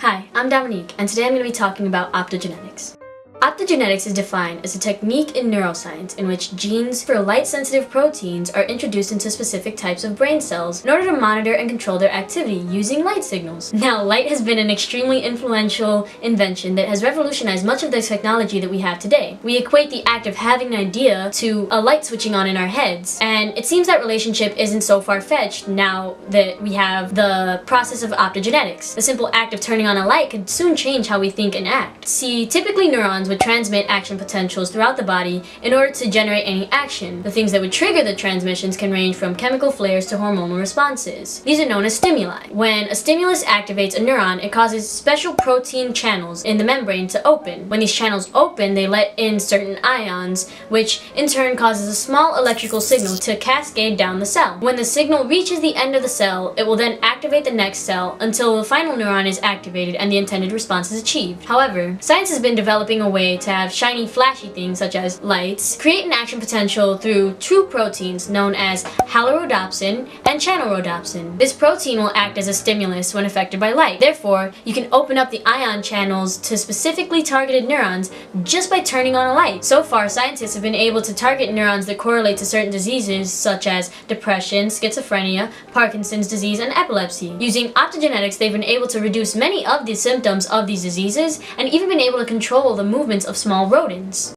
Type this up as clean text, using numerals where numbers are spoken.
Hi, I'm Dominique, and today I'm going to be talking about optogenetics. Optogenetics is defined as a technique in neuroscience in which genes for light-sensitive proteins are introduced into specific types of brain cells in order to monitor and control their activity using light signals. Now, light has been an extremely influential invention that has revolutionized much of the technology that we have today. We equate the act of having an idea to a light switching on in our heads, and it seems that relationship isn't so far-fetched now that we have the process of optogenetics. The simple act of turning on a light could soon change how we think and act. See, typically neurons would transmit action potentials throughout the body in order to generate any action. The things that would trigger the transmissions can range from chemical flares to hormonal responses. These are known as stimuli. When a stimulus activates a neuron, it causes special protein channels in the membrane to open. When these channels open, they let in certain ions, which in turn causes a small electrical signal to cascade down the cell. When the signal reaches the end of the cell, it will then activate the next cell until the final neuron is activated and the intended response is achieved. However, science has been developing a way to have shiny, flashy things such as lights create an action potential through two proteins known as halorhodopsin and channelrhodopsin. This protein will act as a stimulus when affected by light. Therefore, you can open up the ion channels to specifically targeted neurons just by turning on a light. So far, scientists have been able to target neurons that correlate to certain diseases such as depression, schizophrenia, Parkinson's disease, and epilepsy. Using optogenetics, they've been able to reduce many of the symptoms of these diseases and even been able to control the movements of small rodents.